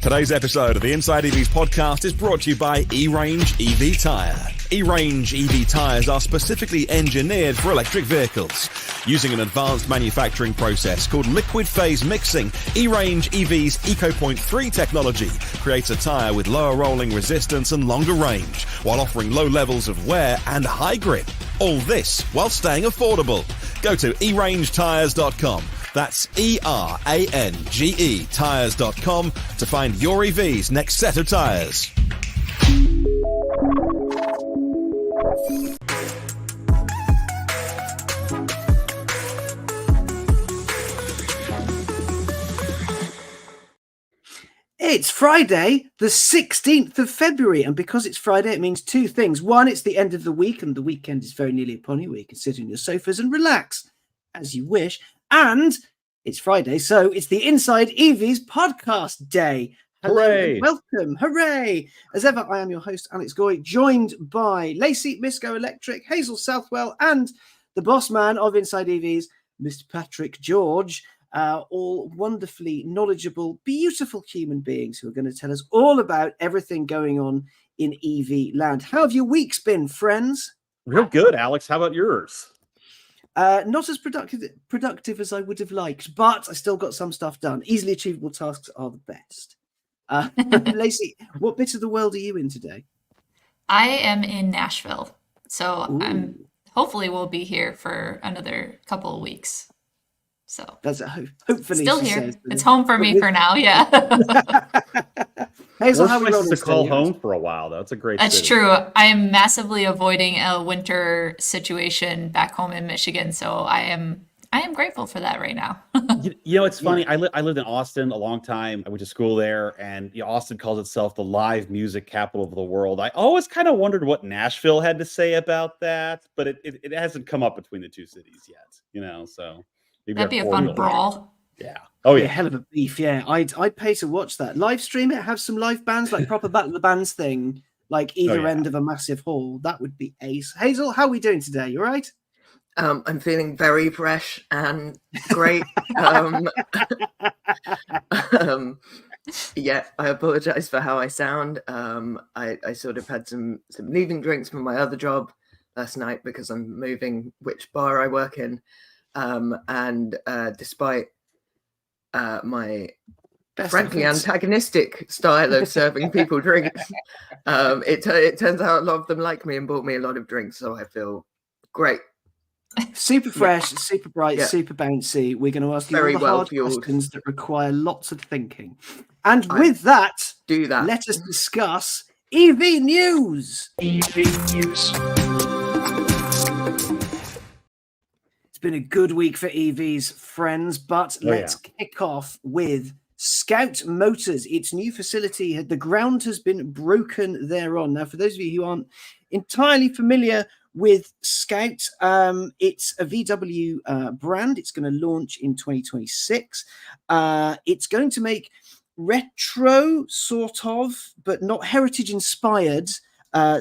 Today's episode of the InsideEVs Podcast is brought to you by E-Range EV Tyre. E-Range EV tyres are specifically engineered for electric vehicles. Using an advanced manufacturing process called liquid phase mixing, E-Range EV's EcoPoint 3 technology creates a tyre with lower rolling resistance and longer range, while offering low levels of wear and high grip. All this while staying affordable. Go to erangetires.com. That's ERANGE tires.com to find your EV's next set of tyres. It's Friday, the 16th of February, and because it's Friday, it means two things. One, it's the end of the week, and the weekend is very nearly upon you, where you can sit on your sofas and relax as you wish. And it's Friday, so it's the InsideEVs Podcast Day. Hello, hooray! Welcome, hooray! As ever, I am your host, Alex Goy, joined by Lacey, Misco Electric, Hazel Southwell, and the boss man of InsideEVs, Mr. Patrick George. All wonderfully knowledgeable, beautiful human beings who are going to tell us all about everything going on in EV land. How have your weeks been, friends? Real good, Alex. How about yours? Not as productive as I would have liked, but I still got some stuff done. Easily achievable tasks are the best. Lacey, what bit of the world are you in today? I am in Nashville, so Ooh. hopefully we'll be here for another couple of weeks. So that's hopefully still here. It's home for me for now. Yeah. Hazel, how We're supposed to call home for a while, though. It's a great. That's city. true. I am massively avoiding a winter situation back home in Michigan, so I am grateful for that right now. You know, it's funny. I lived in Austin a long time. I went to school there, and Austin calls itself the live music capital of the world. I always kind of wondered what Nashville had to say about that, but it hasn't come up between the two cities yet. So maybe that'd be a fun brawl. Yeah. Oh yeah. Hell of a beef. Yeah. I'd pay to watch that. Live stream it, have some live bands, like proper Battle of the Bands thing, like either end of a massive hall. That would be ace. Hazel, how are we doing today? You all right? I'm feeling very fresh and great. Yeah, I apologize for how I sound. I sort of had some leaving drinks from my other job last night because I'm moving which bar I work in. And despite my frankly antagonistic style of serving people drinks, it turns out a lot of them like me and bought me a lot of drinks, so I feel great. Super fresh, super bright, super bouncy. We're going to ask you all the hard questions that require lots of thinking. And with that, let us discuss EV news. EV news. It's been a good week for EVs, friends, but let's kick off with Scout Motors. Its new facility, the ground has been broken thereon. Now, for those of you who aren't entirely familiar with Scout, it's a VW brand. It's going to launch in 2026. It's going to make retro, sort of, but not heritage inspired.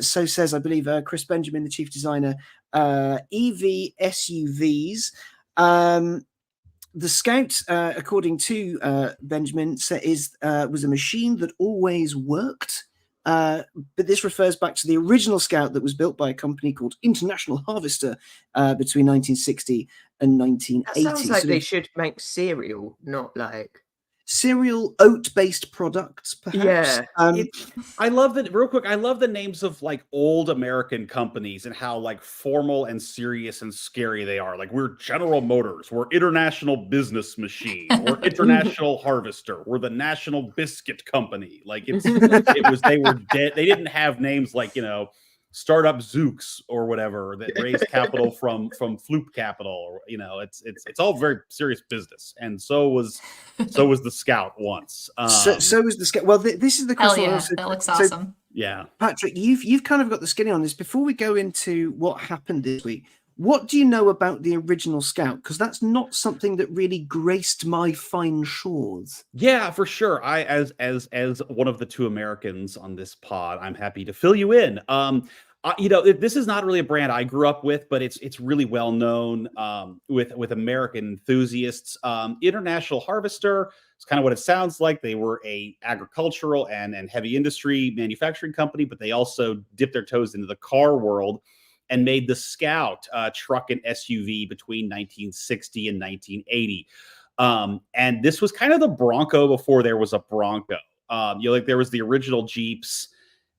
So says, I believe, Chris Benjamin, the chief designer, EV SUVs. The Scout, according to Benjamin, was a machine that always worked. But this refers back to the original Scout that was built by a company called International Harvester between 1960 and 1980. That sounds like they should make cereal, not like cereal oat-based products, perhaps. Yeah. I love that. Real quick, I love the names of like old American companies and how like formal and serious and scary they are. Like we're General Motors, we're International Business Machine, we're International Harvester, we're the National Biscuit Company. Like they were dead. They didn't have names like Startup Zooks or whatever that raised capital from Floop Capital, or it's all very serious business, and so was the Scout once. So was the Scout. Well, this is the question. Hell yeah, that looks awesome. Yeah, Patrick, you've kind of got the skinny on this. Before we go into what happened this week, what do you know about the original Scout? Because that's not something that really graced my fine shores. Yeah, for sure. I, as one of the two Americans on this pod, I'm happy to fill you in. This is not really a brand I grew up with, but it's really well known with American enthusiasts. International Harvester is kind of what it sounds like. They were a agricultural and heavy industry manufacturing company, but they also dipped their toes into the car world and made the Scout truck and SUV between 1960 and 1980. And this was kind of the Bronco before there was a Bronco. Like there was the original Jeeps.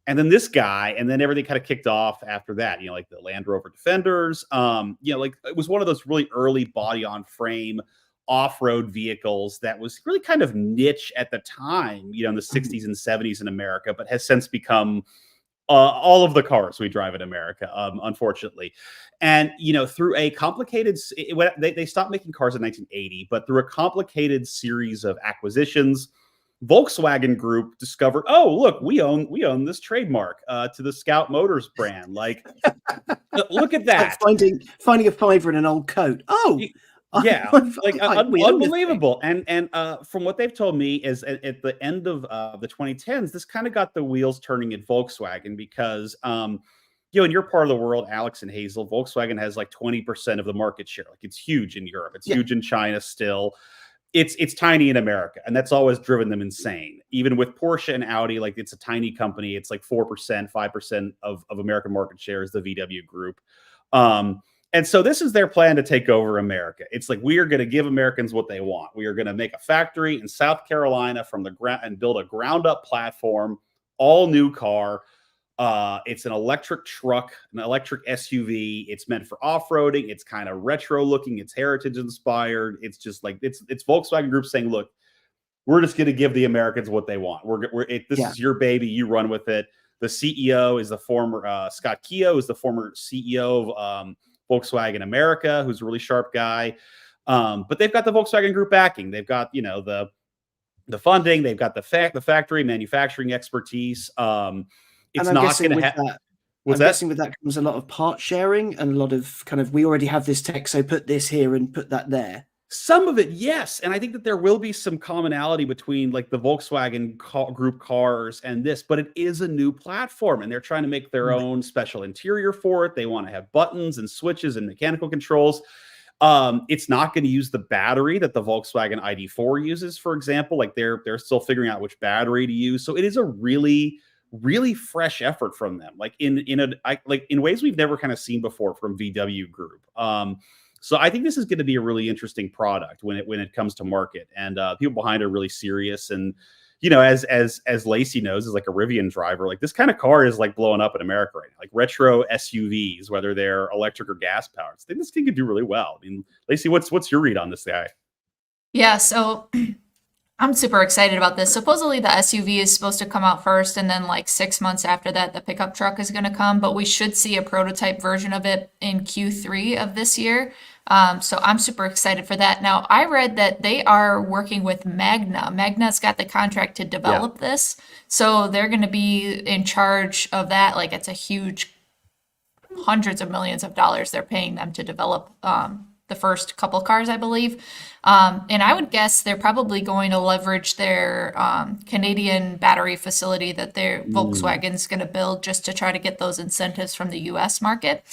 And then this guy, and then everything kind of kicked off after that, like the Land Rover Defenders, like it was one of those really early body on frame off-road vehicles that was really kind of niche at the time, in the 60s and 70s in America, but has since become all of the cars we drive in America, unfortunately. And, through a complicated, they stopped making cars in 1980, but through a complicated series of acquisitions, Volkswagen Group discovered, oh, look, we own this trademark to the Scout Motors brand. Like, look at that. Like finding a fiver in an old coat. Oh, yeah, unbelievable. And from what they've told me is at the end of the 2010s, this kind of got the wheels turning at Volkswagen because, in your part of the world, Alex and Hazel, Volkswagen has like 20% of the market share. Like it's huge in Europe. It's huge in China still. It's tiny in America, and that's always driven them insane. Even with Porsche and Audi, like it's a tiny company. It's like 4%, 5% of American market share is the VW group. And so this is their plan to take over America. It's like, we are going to give Americans what they want. We are going to make a factory in South Carolina from the ground and build a ground up platform, all new car. It's an electric truck, an electric SUV. It's meant for off-roading. It's kind of retro looking. It's heritage inspired. It's just like, it's Volkswagen Group saying, look, we're just going to give the Americans what they want. This is your baby. You run with it. The CEO is the former, Scott Keogh is the former CEO of Volkswagen America, who's a really sharp guy. But they've got the Volkswagen Group backing. They've got, the funding. They've got the factory manufacturing expertise. It's not going to happen. I'm guessing with that comes a lot of part sharing and a lot of kind of, we already have this tech, so put this here and put that there. Some of it, yes. And I think that there will be some commonality between like the Volkswagen Group cars and this, but it is a new platform and they're trying to make their own special interior for it. They want to have buttons and switches and mechanical controls. It's not going to use the battery that the Volkswagen ID4 uses, for example. Like they're still figuring out which battery to use. So it is a really fresh effort from them, like in ways we've never kind of seen before from VW Group. So I think this is going to be a really interesting product when it comes to market, and people behind it are really serious. And as Lacey knows, as like a Rivian driver, like this kind of car is like blowing up in America right now. Like retro SUVs, whether they're electric or gas powered, I think this thing could do really well. I mean, Lacey, what's your read on this guy? Yeah, so I'm super excited about this. Supposedly the SUV is supposed to come out first, and then like 6 months after that, the pickup truck is going to come, but we should see a prototype version of it in Q3 of this year. So I'm super excited for that. Now, I read that they are working with Magna. Magna's got the contract to develop this. So they're going to be in charge of that. Like it's a huge hundreds of millions of dollars they're paying them to develop the first couple cars, I believe. And I would guess they're probably going to leverage their Canadian battery facility that their Volkswagen's going to build just to try to get those incentives from the US market.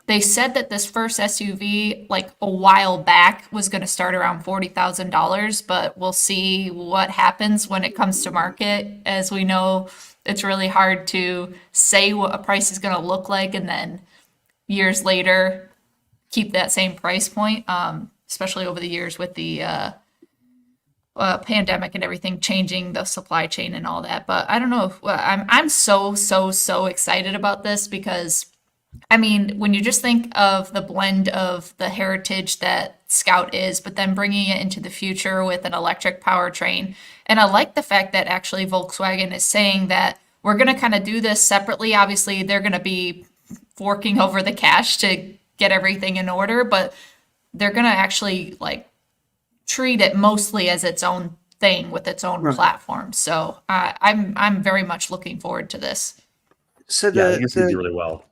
They said that this first SUV, like a while back, was going to start around $40,000, but we'll see what happens when it comes to market. As we know, it's really hard to say what a price is going to look like and then years later keep that same price point, especially over the years with the pandemic and everything changing the supply chain and all that. But I don't know. I'm so excited about this because, I mean, when you just think of the blend of the heritage that Scout is, but then bringing it into the future with an electric powertrain. And I like the fact that actually Volkswagen is saying that we're going to kind of do this separately. Obviously, they're going to be forking over the cash to get everything in order, but they're going to actually like treat it mostly as its own thing with its own platform. So I'm very much looking forward to this. So I think it's going to do really well.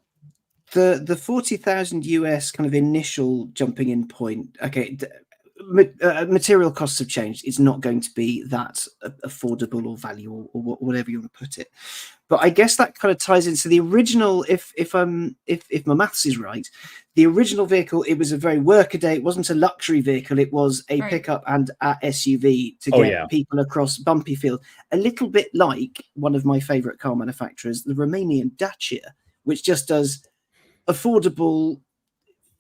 The 40,000 US kind of initial jumping in point. Okay, material costs have changed. It's not going to be that affordable or value or whatever you want to put it. But I guess that kind of ties into the original. If my maths is right, the original vehicle, it was a very workaday. It wasn't a luxury vehicle. It was a pickup and a SUV to get people across bumpy field. A little bit like one of my favorite car manufacturers, the Romanian Dacia, which just does affordable,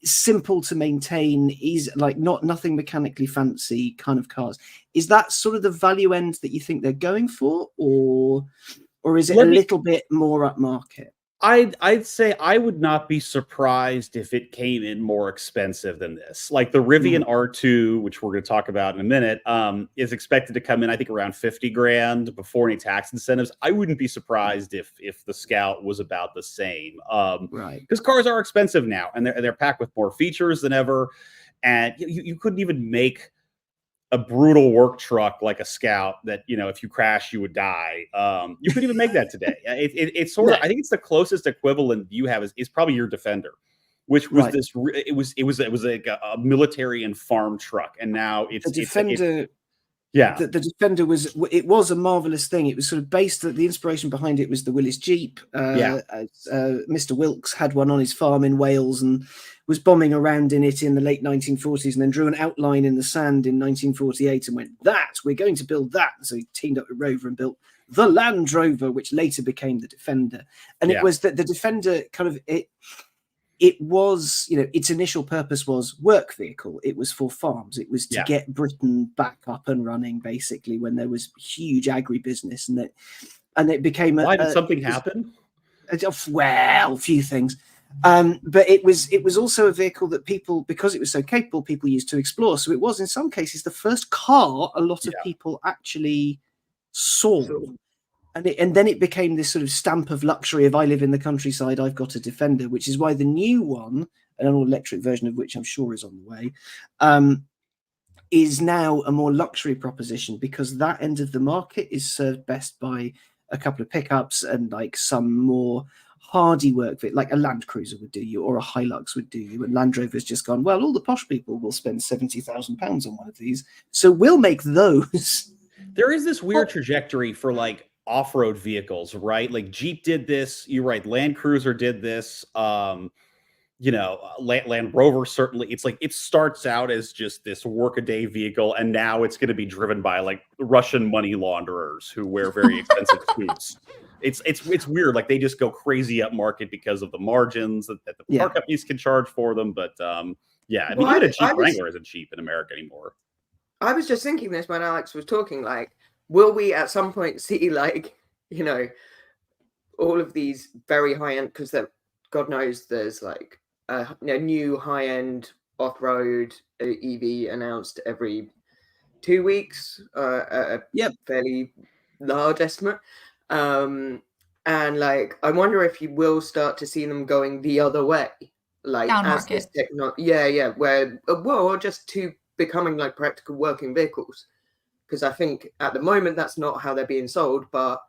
simple to maintain, nothing mechanically fancy kind of cars. Is that sort of the value end that you think they're going for, or is it a little bit more upmarket? I'd say I would not be surprised if it came in more expensive than this. Like the Rivian R2, which we're going to talk about in a minute, is expected to come in, I think, around 50 grand before any tax incentives. I wouldn't be surprised if the Scout was about the same. Right. Because cars are expensive now, and they're packed with more features than ever. And you couldn't even make a brutal work truck like a Scout that, if you crash, you would die. You couldn't even make that today. It's sort of, I think it's the closest equivalent you have is probably your Defender, which was it was like a military and farm truck. And now it's the Defender. The Defender was a marvelous thing. It was sort of based that the inspiration behind it was the Willis Jeep. Mr. Wilkes had one on his farm in Wales and was bombing around in it in the late 1940s, and then drew an outline in the sand in 1948 and went, we're going to build that. So he teamed up with Rover and built the Land Rover, which later became the Defender. And it was that the Defender it was, its initial purpose was work vehicle. It was for farms. It was to get Britain back up and running, basically, when there was huge agribusiness, and it became why did something happen? Well, a few things. But it was also a vehicle that people, because it was so capable, people used to explore. So it was, in some cases, the first car a lot of people actually saw. And then it became this sort of stamp of luxury of, I live in the countryside, I've got a Defender, which is why the new one, an all-electric version of which I'm sure is on the way, is now a more luxury proposition, because that end of the market is served best by a couple of pickups and like some more hardy work, like a Land Cruiser would do you, or a Hilux would do you. And Land Rover's just gone, well, all the posh people will spend £70,000 on one of these, so we'll make those. There is this weird trajectory for like off-road vehicles, right? Like Jeep did this. You're right. Land Cruiser did this. Land Rover, certainly. It's like it starts out as just this workaday vehicle, and now it's going to be driven by like Russian money launderers who wear very expensive suits. It's weird. Like they just go crazy up market because of the margins that the car companies can charge for them. But even a Jeep Wrangler isn't cheap in America anymore. I was just thinking this when Alex was talking, like, will we at some point see, like, all of these very high-end, because God knows there's like a new high-end off-road EV announced every 2 weeks, a fairly large estimate. And like, I wonder if you will start to see them going the other way, like down as market. this technology, where or just to becoming like practical working vehicles. Because I think at the moment that's not how they're being sold, but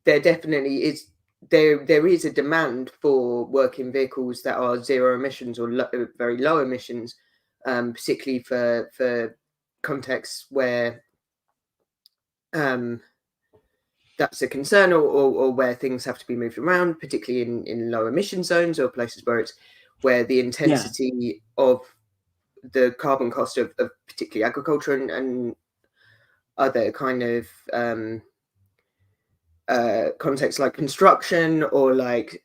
there definitely is. There is a demand for working vehicles that are zero emissions or very low emissions, particularly for contexts where that's a concern, or where things have to be moved around, particularly in low emission zones or places where the intensity of the carbon cost of particularly agriculture and other kind of contexts like construction, or like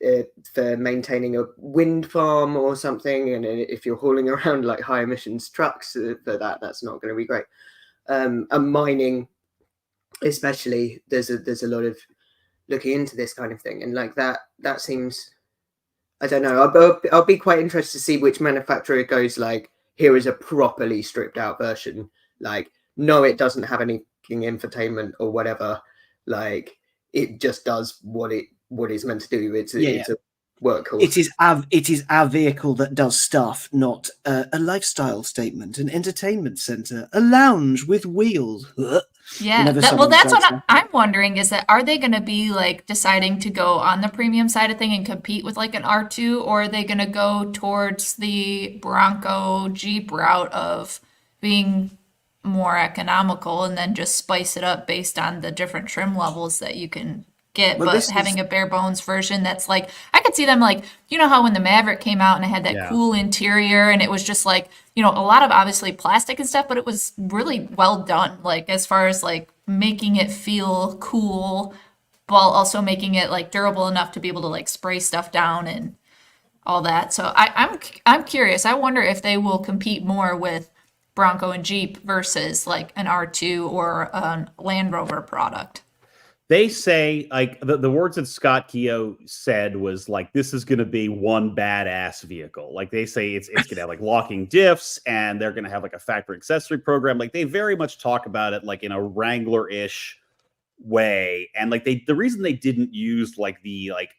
for maintaining a wind farm or something, and if you're hauling around like high emissions trucks for that's not going to be great. And mining especially, there's a lot of looking into this kind of thing, and like that seems, I don't know, I'll be quite interested to see which manufacturer goes like, here is a properly stripped out version, like, no, it doesn't have any infotainment or whatever, like it just does what it's meant to do. It's a workhorse. It is our vehicle that does stuff, not a lifestyle statement, an entertainment center, a lounge with wheels. Yeah, that's what I'm wondering, is that are they going to be like deciding to go on the premium side of thing and compete with like an R2, or are they going to go towards the Bronco Jeep route of being more economical and then just spice it up based on the different trim levels that you can get. Well, but having a bare bones version that's like, I could see them like, you know how when the Maverick came out and it had that cool interior and it was just like, you know, a lot of obviously plastic and stuff, but it was really well done, like as far as like making it feel cool while also making it like durable enough to be able to like spray stuff down and all that. So I'm curious. I wonder if they will compete more with Bronco and Jeep versus like an R2 or a Land Rover product. They say, like, the words that Scott Keogh said was like, this is going to be one badass vehicle. Like, they say it's going to have like locking diffs and they're going to have like a factory accessory program. Like, they very much talk about it like in a Wrangler-ish way. And like the reason they didn't use like the like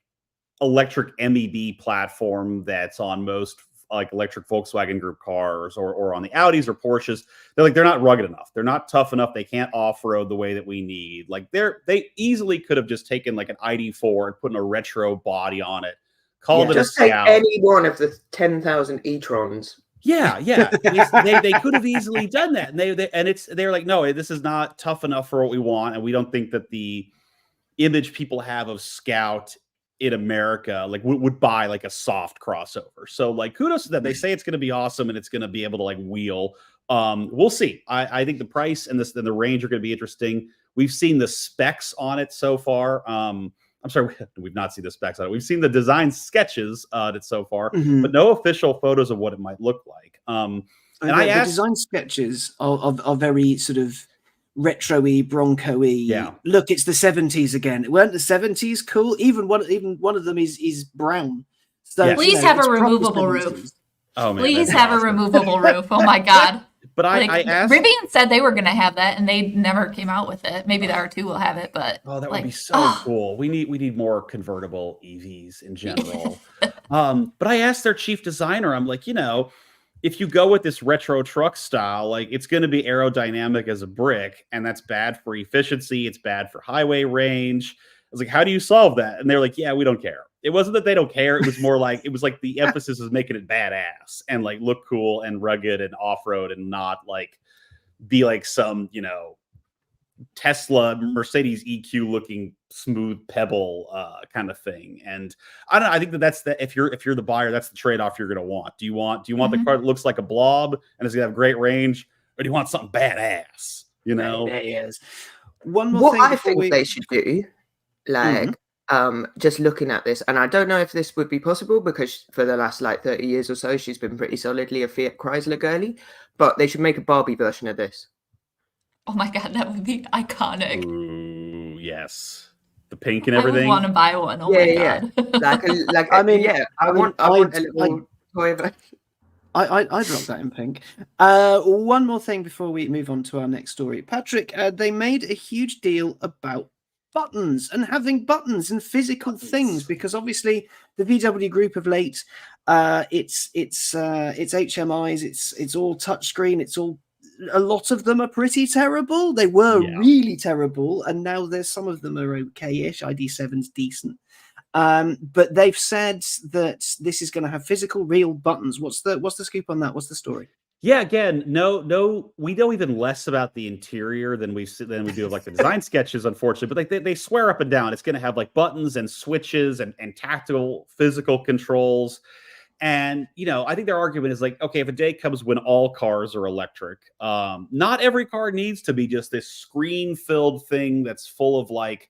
electric MEB platform that's on most like electric Volkswagen Group cars or on the Audis or Porsches, they're not rugged enough. They're not tough enough. They can't off-road the way that we need. Like they easily could have just taken like an ID4 and put in a retro body on it, called it just a take Scout. any one of the 10,000 e-trons. Yeah. They could have easily done that. And they're like, no, this is not tough enough for what we want. And we don't think that the image people have of Scout in America like would buy like a soft crossover. So like kudos to them. They say it's going to be awesome and it's going to be able to like wheel. We'll see. I think the price and the range are going to be interesting. We've seen the specs on it so far. I'm sorry, we've not seen the specs on it. We've seen the design sketches on it so far, but no official photos of what it might look like. And the design sketches are very sort of retro-y, Bronco-y. Yeah. Look, it's the 70s again. Weren't the 70s cool? Even one of them is brown. So please have a removable roof. Oh man, please have a removable roof. Oh my god. But I asked, Rivian said they were going to have that, and they never came out with it. Maybe the R2 will have it, but that would be so cool. We need more convertible EVs in general. But I asked their chief designer, I'm like, if you go with this retro truck style, like it's going to be aerodynamic as a brick, and that's bad for efficiency. It's bad for highway range. I was like, how do you solve that? And they're like, yeah, we don't care. It wasn't that they don't care. It was more like, the emphasis is making it badass and like look cool and rugged and off-road and not like be like some, Tesla Mercedes EQ looking smooth pebble kind of thing. And I don't know. I think that's if you're the buyer, that's the trade-off you're going to want. Do you want the car that looks like a blob and is going to have great range, or do you want something badass? There he is. One more What thing I think they should do, like, just looking at this, and I don't know if this would be possible because for the last like 30 years or so, she's been pretty solidly a Fiat Chrysler girly, but they should make a Barbie version of this. Oh my god, that would be iconic. Ooh, yes. The pink and everything. I would want to buy one. Oh my god. I want a little toy version. I'd rock that in pink. One more thing before we move on to our next story. Patrick, they made a huge deal about buttons and having buttons and physical things, because obviously the VW group of late, it's HMIs, it's all touchscreen, it's all, a lot of them are pretty terrible. They were really terrible, and now there's some of them are okay-ish. ID7's decent. But they've said that this is going to have physical real buttons. What's the scoop on that? What's the story? Yeah, again, no, we know even less about the interior than we do of like the design sketches, unfortunately. But like they swear up and down it's going to have like buttons and switches and tactile physical controls. And I think their argument is like, okay, if a day comes when all cars are electric, not every car needs to be just this screen-filled thing that's full of like,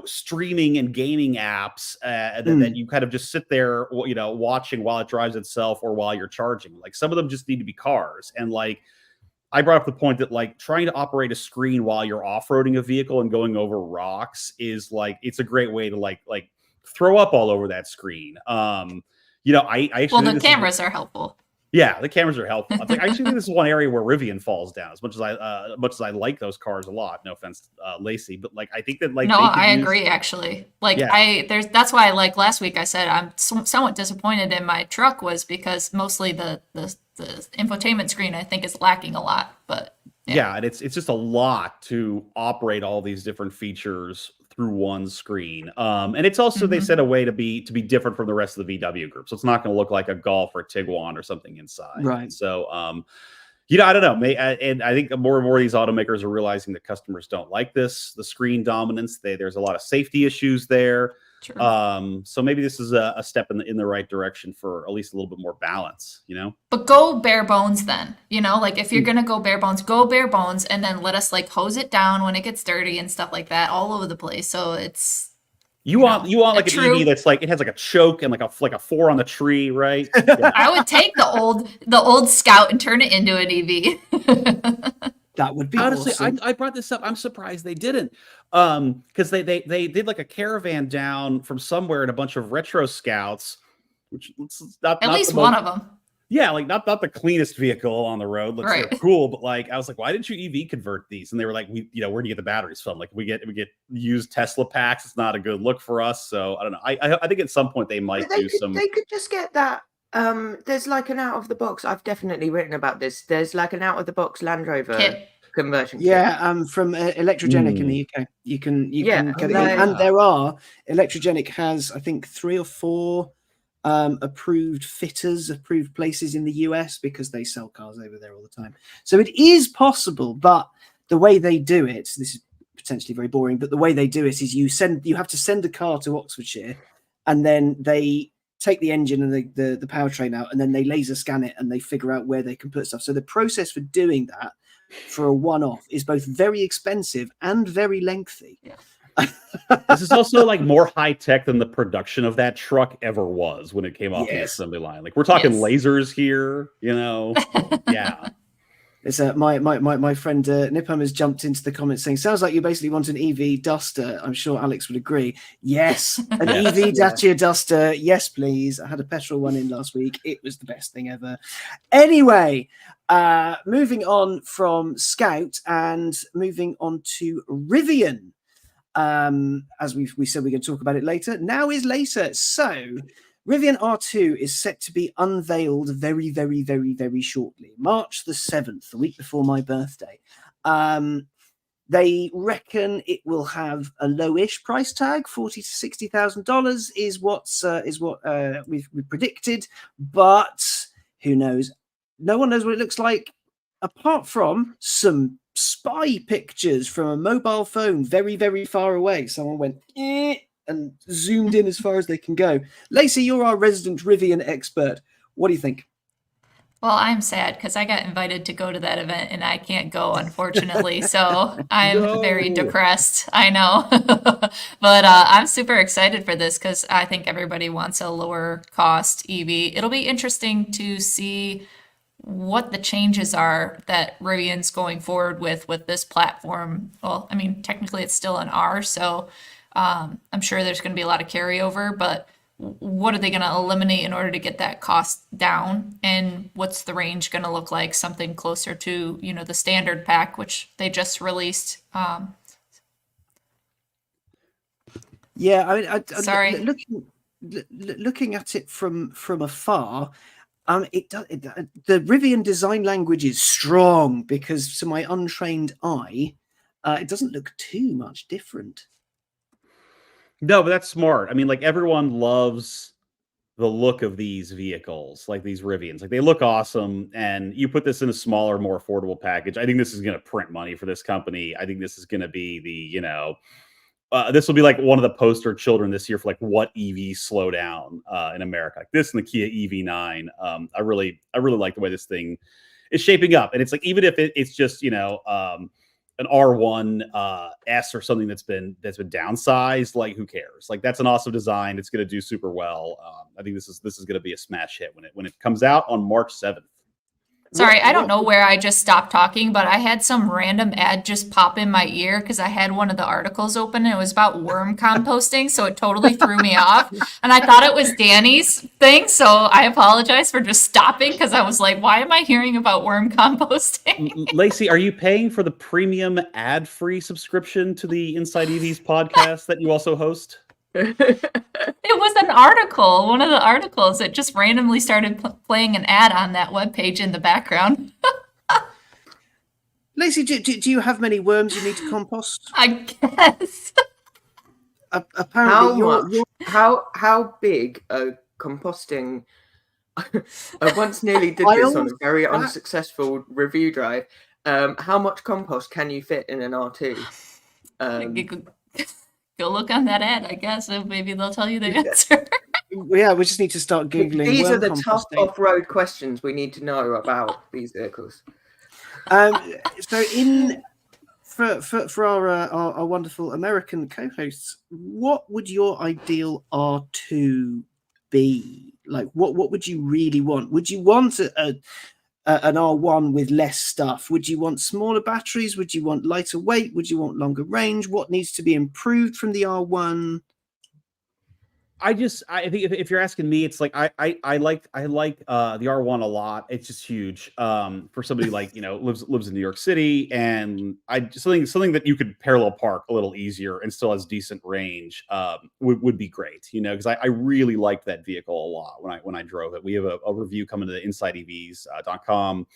streaming and gaming apps that you kind of just sit there, watching while it drives itself or while you're charging. Like some of them just need to be cars. And like, I brought up the point that like trying to operate a screen while you're off-roading a vehicle and going over rocks is like, it's a great way to like throw up all over that screen. I actually the cameras are helpful. Yeah, the cameras are helpful. I actually think this is one area where Rivian falls down. As much as I like those cars a lot. No offense, Lacey, but like I think that like I agree actually. Like that's why like last week I said I'm somewhat disappointed in my truck was because mostly the infotainment screen I think is lacking a lot. But yeah, and it's just a lot to operate all these different features through one screen. And it's also they said a way to be different from the rest of the VW group. So it's not going to look like a Golf or Tiguan or something inside. Right. So I don't know. And I think more and more of these automakers are realizing that customers don't like this, the screen dominance. There's a lot of safety issues there. True. So maybe this is a step in the right direction for at least a little bit more balance, But go bare bones then, like if you're gonna go bare bones, and then let us like hose it down when it gets dirty and stuff like that all over the place. So it's you want like an EV that's like it has like a choke and like a 4 on the tree, right? Yeah. I would take the old Scout and turn it into an EV. That would be honestly awesome. I brought this up. I'm surprised they didn't, because they did like a caravan down from somewhere and a bunch of retro Scouts, which not At least one of them. Yeah, like not the cleanest vehicle on the road. Looks Right. cool, but like I was like, why didn't you EV convert these? And they were like, where do you get the batteries from? Like we get used Tesla packs. It's not a good look for us. So I don't know. I think at some point they might do some. They could just get that. There's like an out of the box. I've definitely written about this. There's like an out of the box Land Rover conversion kit. Yeah, from Electrogenic in the UK. You can get it in. And there are Electrogenic has I think 3 or 4 approved places in the US because they sell cars over there all the time. So it is possible, but the way they do it, this is potentially very boring, but the way they do it is you have to send a car to Oxfordshire, and then they take the engine and the powertrain out, and then they laser scan it and they figure out where they can put stuff. So the process for doing that for a one-off is both very expensive and very lengthy. Yeah. This is also like more high tech than the production of that truck ever was when it came off the assembly line. Like we're talking lasers here, Yeah. It's my friend Nipam has jumped into the comments saying, sounds like you basically want an EV Duster. I'm sure Alex would agree. Yes, an EV Dacia Duster. Yes, please. I had a petrol one in last week. It was the best thing ever. Anyway, moving on from Scout and moving on to Rivian. As we said, we're going to talk about it later. Now is later. So Rivian R2 is set to be unveiled very, very, very, very shortly. March the 7th, the week before my birthday. They reckon it will have a lowish price tag, $40,000 to $60,000 is what we've predicted, but who knows? No one knows what it looks like, apart from some spy pictures from a mobile phone very, very far away. Someone went and zoomed in as far as they can go. Lacey, you're our resident Rivian expert. What do you think? Well, I'm sad because I got invited to go to that event and I can't go, unfortunately. So I'm very depressed. I know. But I'm super excited for this because I think everybody wants a lower cost EV. It'll be interesting to see what the changes are that Rivian's going forward with this platform. Well, I mean, technically it's still an R, so I'm sure there's going to be a lot of carryover, but what are they going to eliminate in order to get that cost down? And what's the range going to look like? Something closer to, the standard pack, which they just released. Yeah, I mean, sorry. Looking at it from afar, the Rivian design language is strong because to my untrained eye, it doesn't look too much different. No, but that's smart. I mean, like everyone loves the look of these vehicles, like these Rivians. Like they look awesome, and you put this in a smaller, more affordable package. I think this is going to print money for this company. I think this is going to be this will be like one of the poster children this year for like what EVs slow down in America. Like this and the Kia EV9. I really like the way this thing is shaping up, and it's like even if it's just an R1 S or something that's been downsized, like who cares? Like that's an awesome design. It's going to do super well. I think this is going to be a smash hit when it comes out on March 7th. Sorry, I don't know where I just stopped talking, but I had some random ad just pop in my ear because I had one of the articles open and it was about worm composting, so it totally threw me off. And I thought it was Danny's thing, so I apologize for just stopping because I was like, why am I hearing about worm composting? Lacey, are you paying for the premium ad-free subscription to the InsideEVs podcast that you also host? It was an article, one of the articles. It just randomly started playing an ad on that webpage in the background. Lacey, do you have many worms you need to compost? I guess. Apparently, how big a composting I once nearly did this on a very unsuccessful review drive. How much compost can you fit in an R2? Go look on that ad, I guess, and maybe they'll tell you the answer. Yeah, we just need to start Googling. These are the composting. tough off-road questions we need to know about these vehicles. So for our wonderful American co-hosts, what would your ideal R2 be? Like, what would you really want? Would you want an R1 with less stuff? Would you want smaller batteries? Would you want lighter weight? Would you want longer range? What needs to be improved from the R1? I think if you're asking me, it's like I like the R1 a lot. It's just huge for somebody like lives in New York City, and something that you could parallel park a little easier and still has decent range would be great. Because I really liked that vehicle a lot when I drove it. We have a review coming to the InsideEVs.com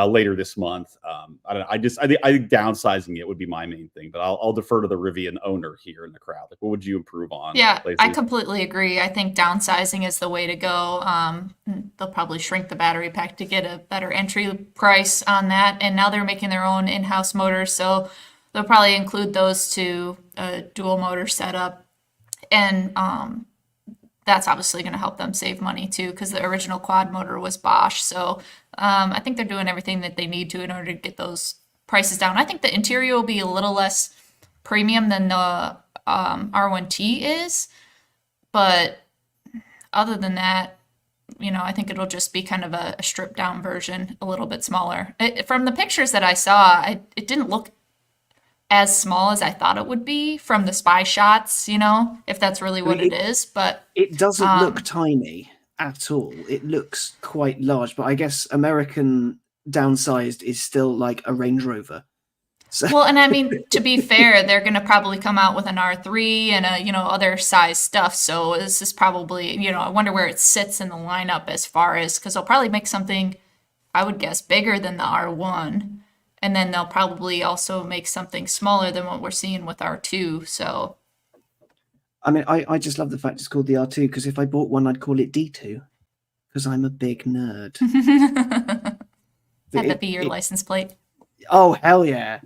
later this month. I don't know. I think downsizing it would be my main thing, but I'll defer to the Rivian owner here in the crowd. Like, what would you improve on? Yeah, Lacey? I completely agree. I think downsizing is the way to go. They'll probably shrink the battery pack to get a better entry price on that. And now they're making their own in-house motors, so they'll probably include those to a dual motor setup. And that's obviously going to help them save money too, because the original quad motor was Bosch. So I think they're doing everything that they need to in order to get those prices down. I think the interior will be a little less premium than the R1T is, but other than that, I think it'll just be kind of a stripped down version, a little bit smaller. From the pictures that I saw, it didn't look as small as I thought it would be from the spy shots, if that's really what it is. But it doesn't look tiny at all. It looks quite large, but I guess American downsized is still like a Range Rover. So. Well, and I mean, to be fair, they're going to probably come out with an R3 and other size stuff. So this is probably, I wonder where it sits in the lineup as far as, because they'll probably make something, I would guess, bigger than the R1. And then they'll probably also make something smaller than what we're seeing with R2. So, I mean, I just love the fact it's called the R2, because if I bought one, I'd call it D2, because I'm a big nerd. Have that be your license plate. Oh, hell yeah.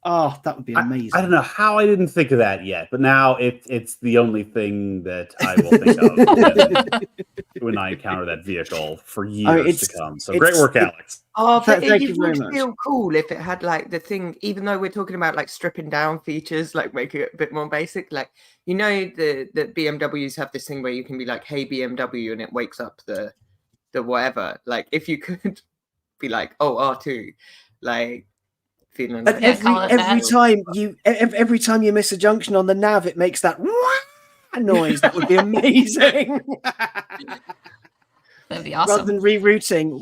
Oh, that would be amazing. I don't know how I didn't think of that yet, but now it's the only thing that I will think of when I encounter that vehicle for years to come. So great work, Alex. Oh, but Thank it you very would much. feel cool if it had like the thing, even though we're talking about like stripping down features, like making it a bit more basic, like, the BMWs have this thing where you can be like, hey, BMW, and it wakes up the whatever. Like, if you could be like, oh, R2, like, feeling like every time you miss a junction on the nav, it makes that noise. That would be amazing. That'd be awesome. Rather than rerouting.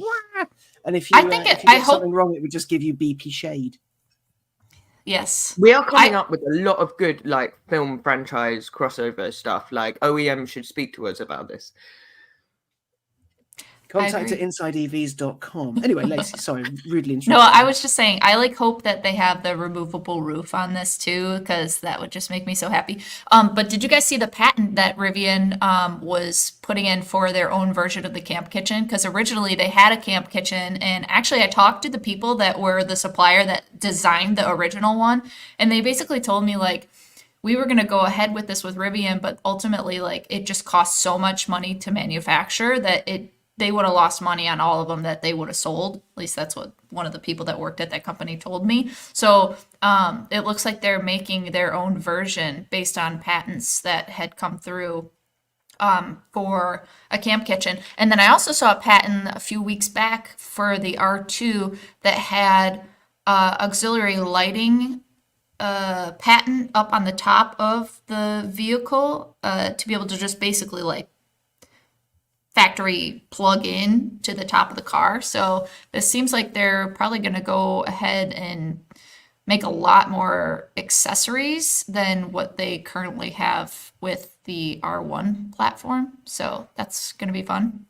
And if you get something wrong, it would just give you BP shade. Yes. We are coming up with a lot of good like film franchise crossover stuff. Like OEM should speak to us about this. Contact at InsideEVs.com. Anyway, Lacey, sorry, rudely interrupted. No, I was just saying, I hope that they have the removable roof on this too, because that would just make me so happy. But did you guys see the patent that Rivian was putting in for their own version of the camp kitchen? Because originally they had a camp kitchen, and actually I talked to the people that were the supplier that designed the original one, and they basically told me like, we were going to go ahead with this with Rivian, but ultimately like it just cost so much money to manufacture that they would have lost money on all of them that they would have sold. At least that's what one of the people that worked at that company told me. So it looks like they're making their own version based on patents that had come through for a camp kitchen. And then I also saw a patent a few weeks back for the R2 that had auxiliary lighting patent up on the top of the vehicle to be able to just basically like factory plug in to the top of the car. So this seems like they're probably going to go ahead and make a lot more accessories than what they currently have with the R1 platform. So that's going to be fun.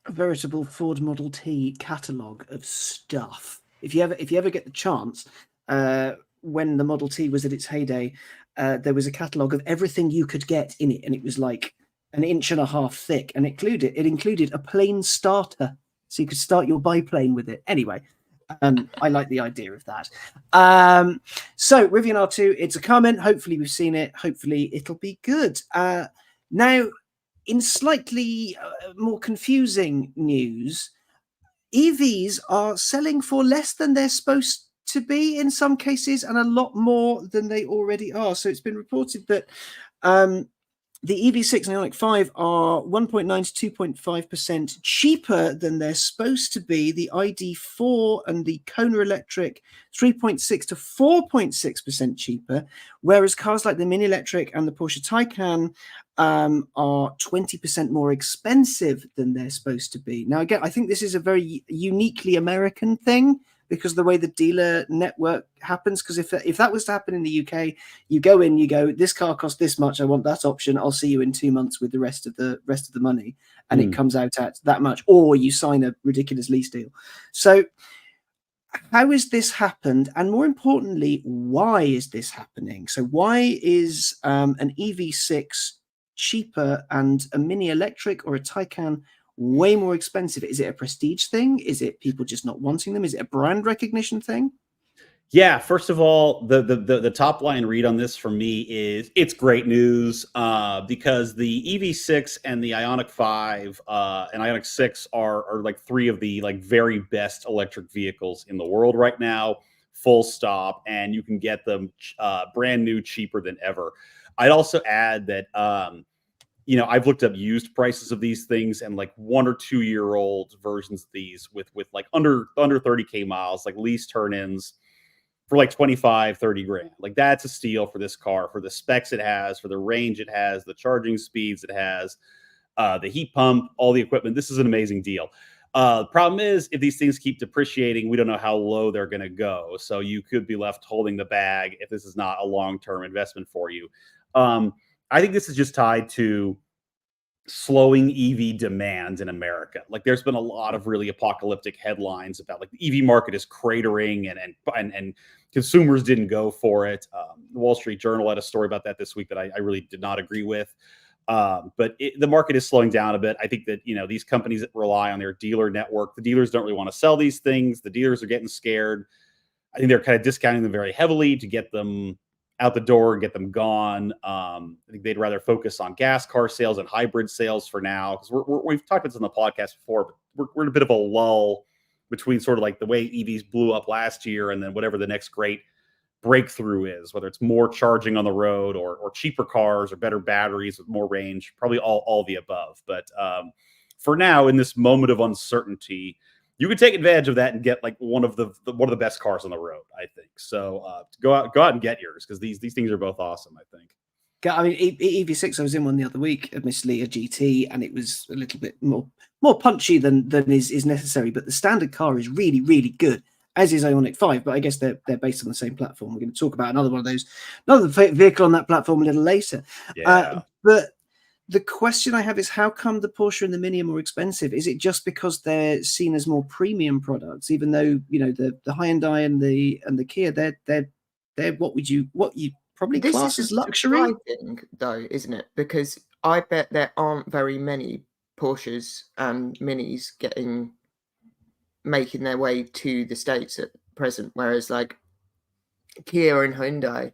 A veritable Ford Model T catalog of stuff. If you ever get the chance, when the Model T was at its heyday, there was a catalog of everything you could get in it, and it was like an inch and a half thick, and it included a plane starter, so you could start your biplane with it. Anyway, I like the idea of that. So Rivian R2, it's a comment. Hopefully we've seen it. Hopefully it'll be good. Now, in slightly more confusing news, EVs are selling for less than they're supposed to be in some cases, and a lot more than they already are. So it's been reported that the EV6 and Ioniq 5 are 1.9 to 2.5% cheaper than they're supposed to be. The ID4 and the Kona Electric 3.6 to 4.6% cheaper, whereas cars like the Mini Electric and the Porsche Taycan are 20% more expensive than they're supposed to be. Now, again, I think this is a very uniquely American thing, because the way the dealer network happens. Because if that was to happen in the UK, you go in, you go, this car costs this much, I want that option, I'll see you in 2 months with the rest of the money, and it comes out at that much, or you sign a ridiculous lease deal. So how has this happened? And more importantly, why is this happening? So why is an EV6 cheaper and a Mini Electric or a Taycan way more expensive? Is it a prestige thing? Is it people just not wanting them? Is it a brand recognition thing? Yeah, first of all, the top line read on this for me is it's great news, because the EV6 and the Ioniq 5 and Ioniq 6 are like three of the like very best electric vehicles in the world right now, full stop, and you can get them brand new, cheaper than ever. I'd also add that I've looked up used prices of these things, and like 1 or 2 year old versions of these with like under 30K miles, like lease turn-ins, for like 25, 30 grand. Like that's a steal for this car, for the specs it has, for the range it has, the charging speeds it has, the heat pump, all the equipment. This is an amazing deal. The problem is, if these things keep depreciating, we don't know how low they're going to go. So you could be left holding the bag if this is not a long-term investment for you. I think this is just tied to slowing EV demand in America. Like there's been a lot of really apocalyptic headlines about like the EV market is cratering and consumers didn't go for it. The Wall Street Journal had a story about that this week that I really did not agree with. But the market is slowing down a bit. I think that, these companies that rely on their dealer network, the dealers don't really want to sell these things. The dealers are getting scared. I think they're kind of discounting them very heavily to get them out the door and get them gone. I think they'd rather focus on gas car sales and hybrid sales for now, because we've talked about this on the podcast before, but we're in a bit of a lull between sort of like the way EVs blew up last year and then whatever the next great breakthrough is, whether it's more charging on the road or cheaper cars or better batteries with more range, probably all the above. But for now, in this moment of uncertainty, you can take advantage of that and get like one of the best cars on the road, I think. So go out and get yours, because these things are both awesome, I think. I mean, EV6, I was in one the other week, admittedly a GT, and it was a little bit more punchy than is necessary. But the standard car is really, really good, as is Ioniq 5. But I guess they're based on the same platform. We're going to talk about another vehicle on that platform a little later. Yeah. But the question I have is, how come the Porsche and the Mini are more expensive? Is it just because they're seen as more premium products, even though the Hyundai and the Kia, they're what you probably class as luxury? This is surprising, though, isn't it? Because I bet there aren't very many Porsches and Minis making their way to the States at present, whereas like Kia and Hyundai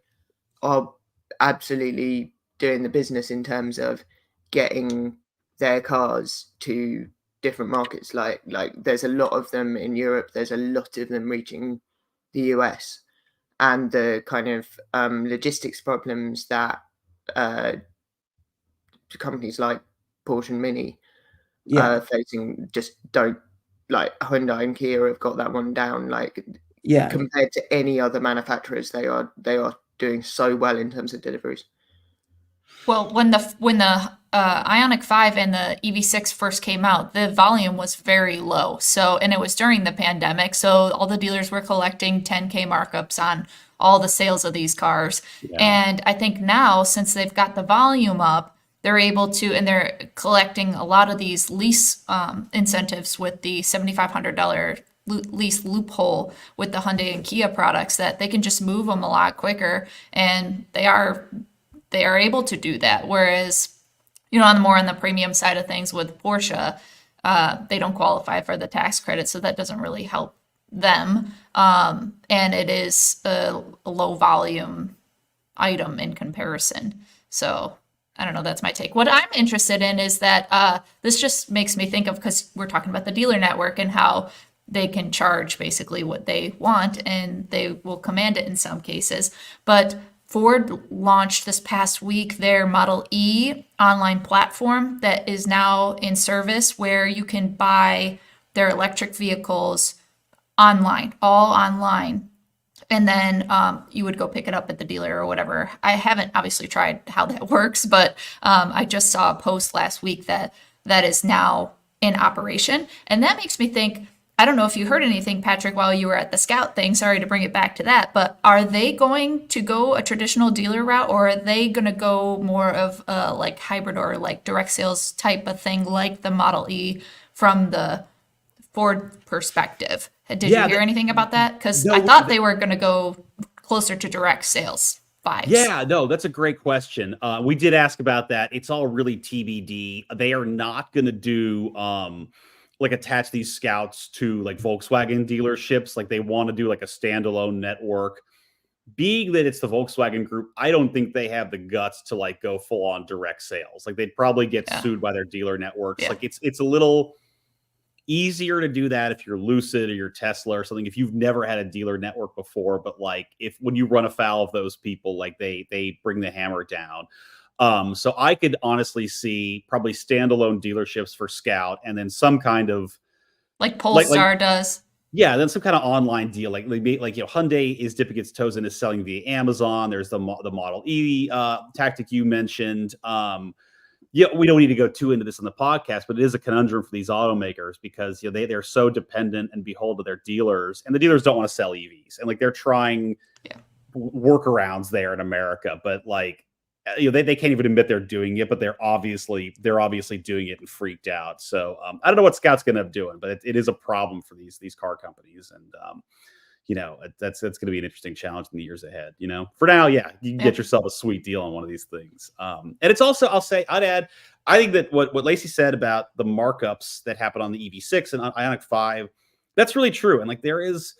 are absolutely doing the business in terms of getting their cars to different markets. Like there's a lot of them in Europe, there's a lot of them reaching the US, and the kind of logistics problems that companies like Porsche and Mini are facing just don't, like Hyundai and Kia have got that one down. Like compared to any other manufacturers, they are doing so well in terms of deliveries. Well, when the Ioniq 5 and the EV6 first came out, the volume was very low. And it was during the pandemic, so all the dealers were collecting 10K markups on all the sales of these cars. Yeah. And I think now, since they've got the volume up, they're able to, and they're collecting a lot of these lease incentives with the $7,500 lease loophole with the Hyundai and Kia products, that they can just move them a lot quicker, and they are able to do that. Whereas on the premium side of things with Porsche, they don't qualify for the tax credit, so that doesn't really help them. And it is a low volume item in comparison. So I don't know, that's my take. What I'm interested in is that this just makes me think of, because we're talking about the dealer network and how they can charge basically what they want and they will command it in some cases. But Ford launched this past week their Model E online platform that is now in service, where you can buy their electric vehicles online, all online. And then you would go pick it up at the dealer or whatever. I haven't obviously tried how that works, but I just saw a post last week that is now in operation. And that makes me think, I don't know if you heard anything, Patrick, while you were at the Scout thing. Sorry to bring it back to that, but are they going to go a traditional dealer route, or are they going to go more of a like hybrid or like direct sales type of thing, like the Model E from the Ford perspective? Did you hear anything about that? Because I thought they were going to go closer to direct sales vibes. Yeah, no, that's a great question. We did ask about that. It's all really TBD. They are not going to do like attach these Scouts to like Volkswagen dealerships. Like they want to do like a standalone network. Being that it's the Volkswagen Group, I don't think they have the guts to like go full on direct sales. Like they'd probably get sued by their dealer networks. Like it's a little easier to do that if you're Lucid or you're Tesla or something, if you've never had a dealer network before. But like when you run afoul of those people, like they bring the hammer down. So I could honestly see probably standalone dealerships for Scout, and then some kind of like Polestar does. Yeah, then some kind of online deal, like Hyundai is dipping its toes into selling via Amazon. There's the Model E tactic you mentioned. We don't need to go too into this on the podcast, but it is a conundrum for these automakers because they're so dependent and beholden to their dealers, and the dealers don't want to sell EVs, and like they're trying workarounds there in America, but like they can't even admit they're doing it, but they're obviously doing it and freaked out. So I don't know what Scout's going to end up doing, but it is a problem for these car companies, and that's going to be an interesting challenge in the years ahead. For now, you can get yourself a sweet deal on one of these things. And it's also, I'd add, I think that what Lacey said about the markups that happen on the EV6 and Ioniq 5, that's really true. And like there is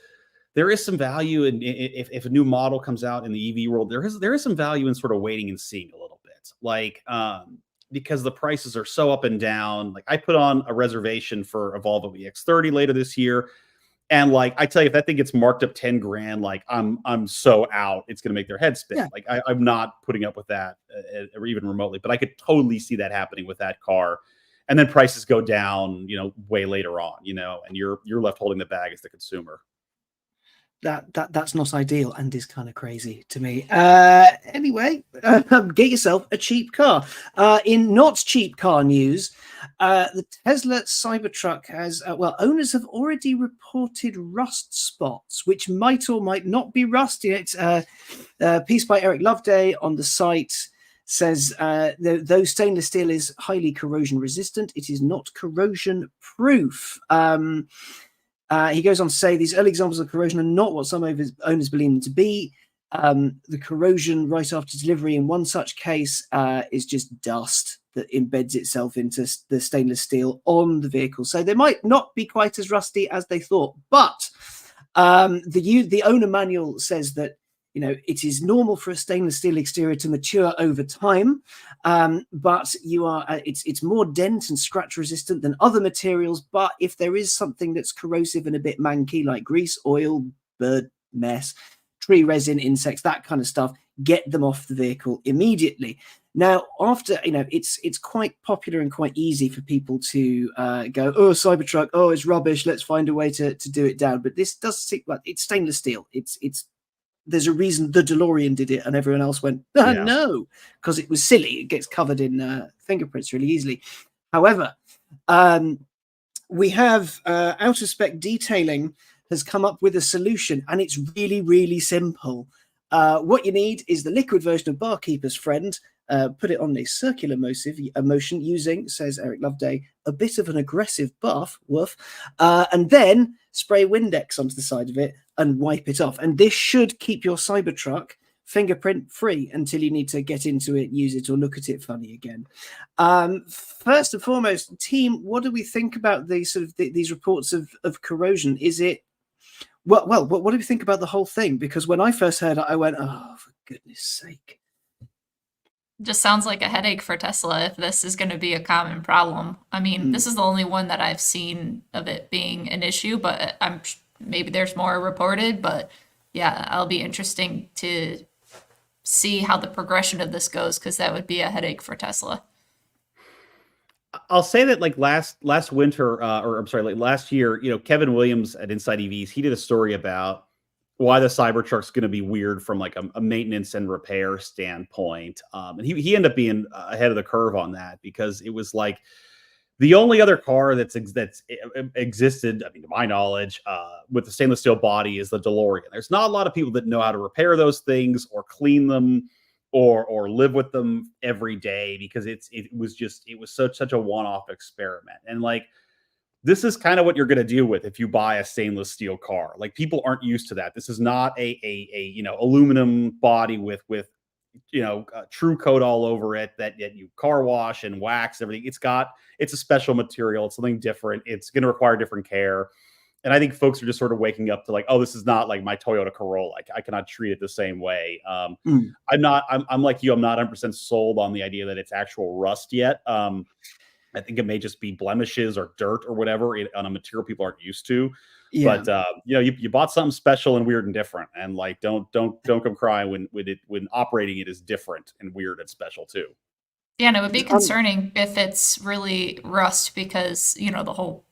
some value in if a new model comes out in the EV world, there is some value in sort of waiting and seeing a little bit, like because the prices are so up and down. Like I put on a reservation for a Volvo EX30 later this year, and like I tell you, if that thing gets marked up 10 grand, like I'm so out, it's going to make their head spin. Like I'm not putting up with that or even remotely, but I could totally see that happening with that car. And then prices go down, way later on, and you're left holding the bag as the consumer. That's not ideal and is kind of crazy to me. Anyway, get yourself a cheap car. In not cheap car news, the Tesla Cybertruck has, owners have already reported rust spots, which might or might not be rust. It's a piece by Eric Loveday on the site says, though stainless steel is highly corrosion resistant, it is not corrosion proof. He goes on to say these early examples of corrosion are not what some owners believe them to be. The corrosion right after delivery in one such case is just dust that embeds itself into the stainless steel on the vehicle. So they might not be quite as rusty as they thought. But the owner manual says that it is normal for a stainless steel exterior to mature over time, but it's more dent and scratch resistant than other materials. But if there is something that's corrosive and a bit manky, like grease, oil, bird mess, tree resin, insects, that kind of stuff, get them off the vehicle immediately. Now, after it's quite popular and quite easy for people to go, oh, Cybertruck, oh, it's rubbish, let's find a way to do it down. But this does seem like it's stainless steel. There's a reason the DeLorean did it and everyone else went, no, because it was silly. It gets covered in fingerprints really easily. However, we have Out of Spec Detailing has come up with a solution, and it's really, really simple. What you need is the liquid version of Barkeeper's Friend. Put it on a circular motion using, says Eric Loveday, a bit of an aggressive buff, and then spray Windex onto the side of it and wipe it off. And this should keep your Cybertruck fingerprint free until you need to get into it, use it, or look at it funny again. First and foremost, team, what do we think about these sort of these reports of corrosion? Is it well? What do we think about the whole thing? Because when I first heard it, I went, "Oh, for goodness sake!" Just sounds like a headache for Tesla if this is going to be a common problem. I mean, this is the only one that I've seen of it being an issue, but maybe there's more reported. But yeah, it'll be interesting to see how the progression of this goes, because that would be a headache for Tesla. I'll say that like last winter, or I'm sorry, like last year, Kevin Williams at InsideEVs, he did a story about why the Cybertruck's going to be weird from like a maintenance and repair standpoint. And he ended up being ahead of the curve on that, because it was like the only other car that's existed, I mean, to my knowledge, with the stainless steel body is the DeLorean. There's not a lot of people that know how to repair those things or clean them or live with them every day, because it was such a one-off experiment. And like, this is kind of what you're going to deal with if you buy a stainless steel car. Like, people aren't used to that. This is not a aluminum body with true coat all over it that you car wash and wax everything. It's a special material. It's something different. It's going to require different care. And I think folks are just sort of waking up to like, oh, this is not like my Toyota Corolla. I cannot treat it the same way. I'm like you. I'm not 100% sold on the idea that it's actual rust yet. I think it may just be blemishes or dirt or whatever on a material people aren't used to. Yeah. But you bought something special and weird and different, and like don't come crying when operating it is different and weird and special too. Yeah, and it would be concerning if it's really rust, because the whole,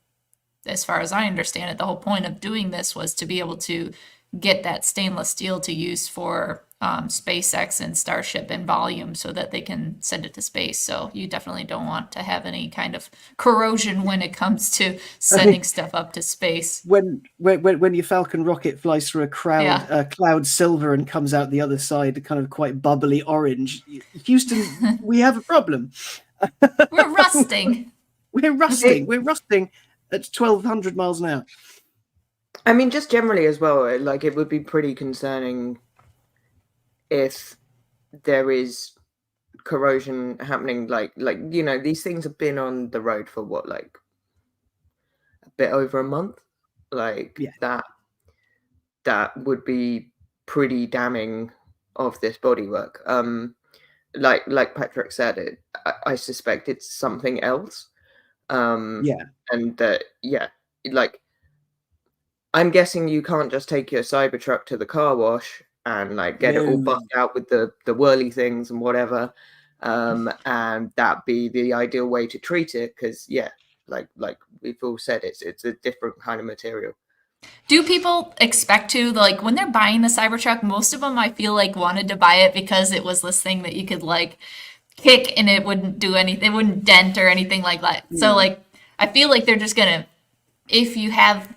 as far as I understand it, the whole point of doing this was to be able to get that stainless steel to use for SpaceX and Starship in volume, so that they can send it to space. So you definitely don't want to have any kind of corrosion when it comes to sending stuff up to space. When your Falcon rocket flies through a cloud silver and comes out the other side, kind of quite bubbly orange, Houston, we have a problem. We're rusting. We're rusting at 1,200 miles an hour. I mean, just generally as well, like, it would be pretty concerning if there is corrosion happening. Like these things have been on the road for what, like a bit over a month. Like, that would be pretty damning of this bodywork. Like Patrick said, I suspect it's something else. And like, I'm guessing you can't just take your Cybertruck to the car wash and like get it all buffed out with the whirly things and whatever, and that be the ideal way to treat it, because like we've all said, it's a different kind of material. Do people expect to, like, when they're buying the Cybertruck, most of them I feel like wanted to buy it because it was this thing that you could like kick and it wouldn't do anything, it wouldn't dent or anything like that. So like, I feel like they're just gonna, if you have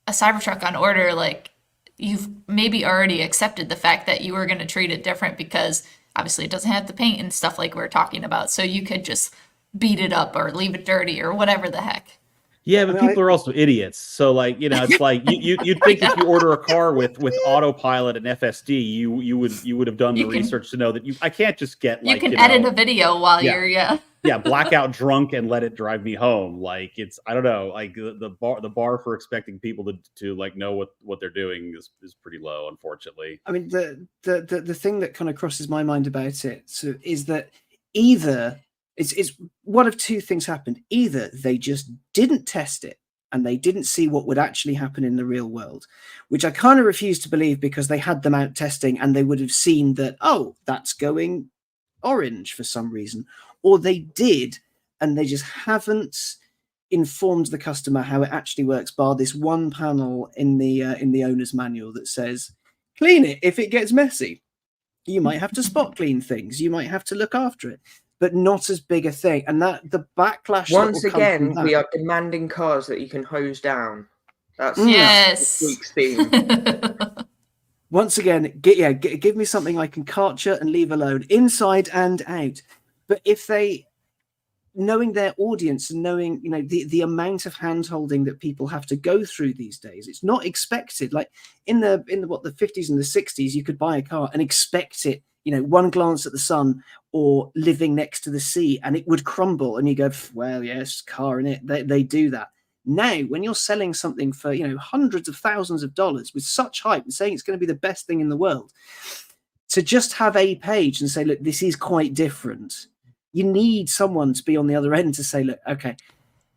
a Cybertruck on order, like, you've maybe already accepted the fact that you were going to treat it different, because obviously it doesn't have the paint and stuff like we're talking about. So you could just beat it up or leave it dirty or whatever the heck. Yeah, but people are also idiots. So like, it's like you'd think if you order a car with autopilot and FSD, you would have done the research to know that I can't just get like, you can edit a video while you're blackout drunk and let it drive me home. Like, it's, I don't know, like the bar for expecting people to like know what they're doing is pretty low, unfortunately. I mean, the thing that kind of crosses my mind about it is that either it's one of two things happened. Either they just didn't test it and they didn't see what would actually happen in the real world, which I kind of refuse to believe, because they had them out testing and they would have seen that, oh, that's going orange for some reason. Or they did, and they just haven't informed the customer how it actually works, bar this one panel in the owner's manual that says, clean it if it gets messy. You might have to spot clean things. You might have to look after it, but not as big a thing. And that the backlash. Once again, we are demanding cars that you can hose down. That's this week's theme. Once again, give me something I can capture and leave alone, inside and out. But if they knowing their audience and knowing, you know, the amount of hand-holding that people have to go through these days. It's not expected. Like in the 50s and the 60s, you could buy a car and expect it, you know, one glance at the sun or living next to the sea and it would crumble. And you go, well, yes, car in it. They do that. Now, when you're selling something for, you know, hundreds of thousands of dollars with such hype and saying it's going to be the best thing in the world, to just have a page and say, look, this is quite different. You need someone to be on the other end to say, look, okay,